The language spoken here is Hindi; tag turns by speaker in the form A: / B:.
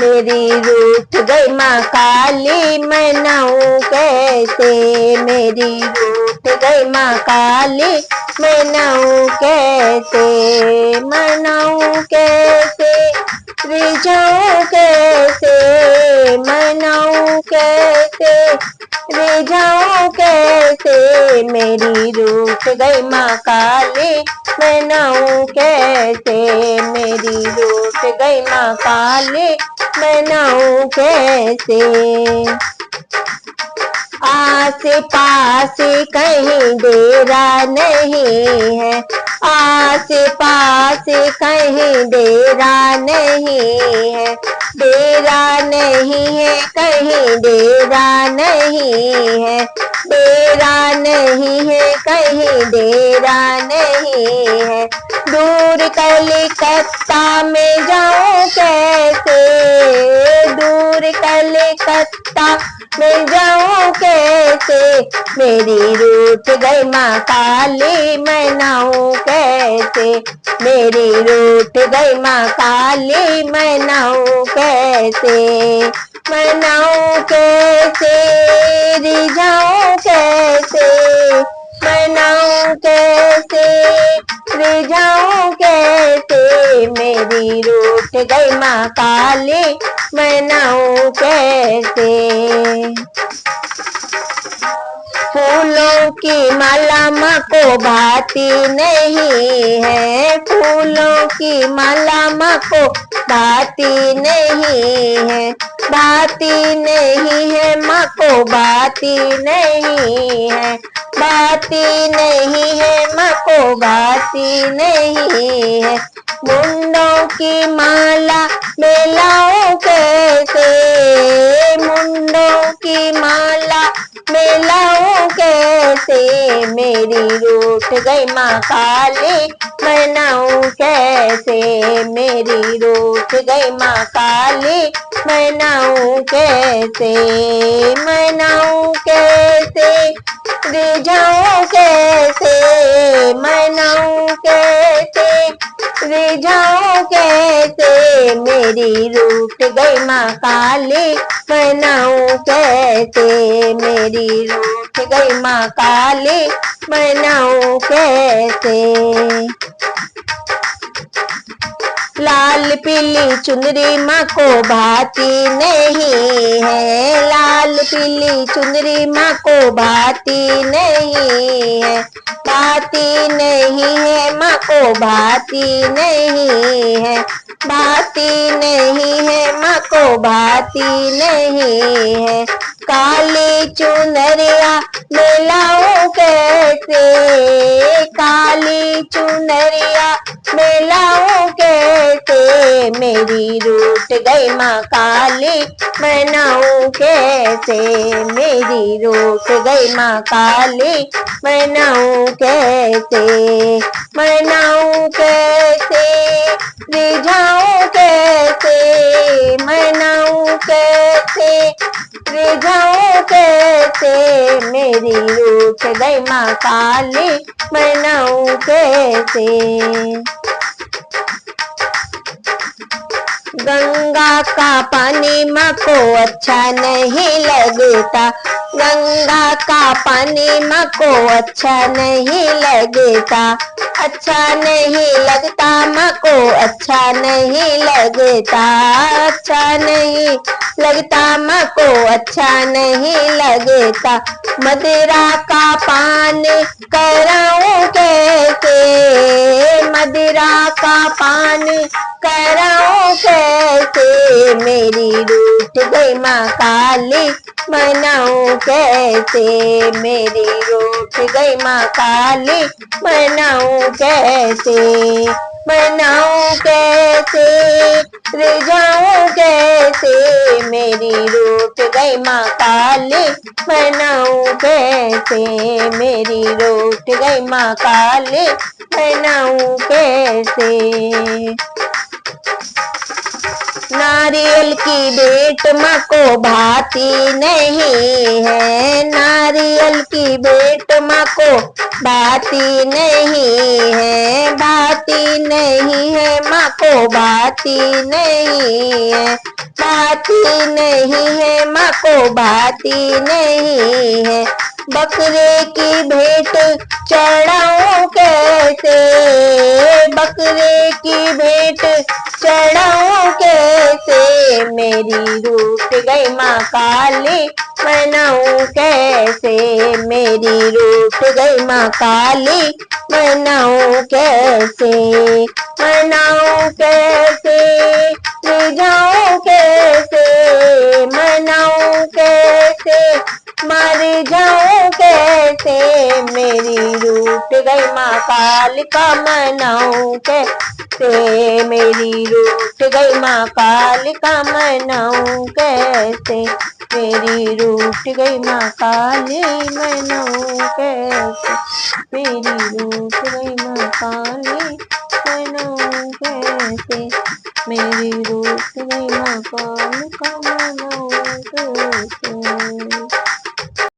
A: मेरी रूठ गई माँ काली, मनाऊं कैसे। मेरी रूठ गई माँ काली, मनाऊं कैसे। मनाऊं कैसे, रिझाऊं कैसे। मनाऊं कैसे, रिझाऊं कैसे। मेरी रूठ गई माँ काली, मनाऊं कैसे। मेरी रूठ गई माँ काली, मनाऊं कैसे। आस पास कहीं डेरा नहीं है, आस पास कहीं डेरा नहीं है। डेरा नहीं है कहीं, डेरा नहीं है। डेरा नहीं है कहीं, डेरा नहीं है। दूर कलकत्ता में जाऊं कैसे। दूर कलकत्ता में जाऊं कैसे। मेरी रूठ गई माँ काली, मनाऊं कैसे। मेरी रूठ गई माँ काली, मनाऊं कैसे। मनाऊं कैसे, रिझाऊं कैसे। मनाऊं कैसे, रिझाऊं कैसे। मेरी रूठ गई माँ काली, मनाऊं कैसे। फूलों की माला माँ को भाती नहीं है। फूलों की माला माँ को भाती नहीं है। भाती नहीं है माँ को, भाती नहीं है। भाती नहीं है माँ को, भाती नहीं है। मुंडों की माला मिलाऊं कैसे। मुंडों की माला मिलाऊं कैसे। मेरी रूठ गई माँ काली, मनाऊं कैसे। मेरी रूठ गई माँ काली, मनाऊं कैसे। मनाऊं कैसे, रिझाऊं कैसे। मनाऊं कैसे, रिझाऊं कैसे। मेरी रूठ गई माँ काली, मनाऊं कैसे। मेरी रूठ गई माँ काली, मनाऊं कैसे। लाल पीली चुनरी माँ को भाती नहीं है। लाल पीली चुनरी माँ को भाती नहीं है। भाती नहीं है माँ को, भाती नहीं है। भाती नहीं है माँ को, भाती नहीं है। काली चुनरिया मिलाऊं कैसे। काली चुनरिया मिलाऊं कैसे। मेरी रूठ गई माँ काली, मनाऊं कैसे। मेरी रूठ गई माँ काली, मनाऊं कैसे। मनाऊं कैसे, रिझाऊं कैसे। मनाऊं कैसे, रिझाऊं कैसे। मेरी रूठ गई माँ काली, मनाऊं कैसे। गंगा का पानी माँ को अच्छा नहीं लगता। गंगा का पानी माँ को अच्छा नहीं लगता। अच्छा नहीं लगता माँ को, अच्छा नहीं लगता। अच्छा नहीं लगता माँ को, अच्छा नहीं लगता। मदिरा का पान कराऊं कैसे। मदिरा का पान कराऊं कैसे। मेरी रूठ गई माँ काली, मनाऊं कैसे। मेरी रूठ गई माँ काली, मनाऊं कैसे। मनाऊं कैसे, रिझाऊं कैसे। मेरी रूठ गई माँ काली, मनाऊं कैसे। मेरी रूठ गई माँ काली, मनाऊं कैसे। नारियल की भेंट माँ को भाती नहीं है। नारियल की भेंट माँ को भाती नहीं है। भाती नहीं है माँ को, भाती नहीं है। भाती नहीं है, माँ को भाती नहीं है। बकरे की भेंट चढ़ाऊं कैसे, बकरे की भेंट चढ़ाऊं कैसे, मेरी रूठ गई माँ काली मनाऊं कैसे, मेरी रूठ गई माँ काली मनाऊं कैसे, मनाऊं कैसे, रिझाऊं कैसे, मनाऊं कैसे, मर जाऊं कैसे, मेरी रूठ गई माँ कालिका मनाऊं कैसे, मेरी रूठ गई माँ कालिका मनाऊं कैसे, मेरी रूठ गई माँ काली मनाऊं कैसे, मेरी रूठ गई माँ काली मनाऊं कैसे, मेरी रूठ गई माँ कालिका मनाऊं कैसे।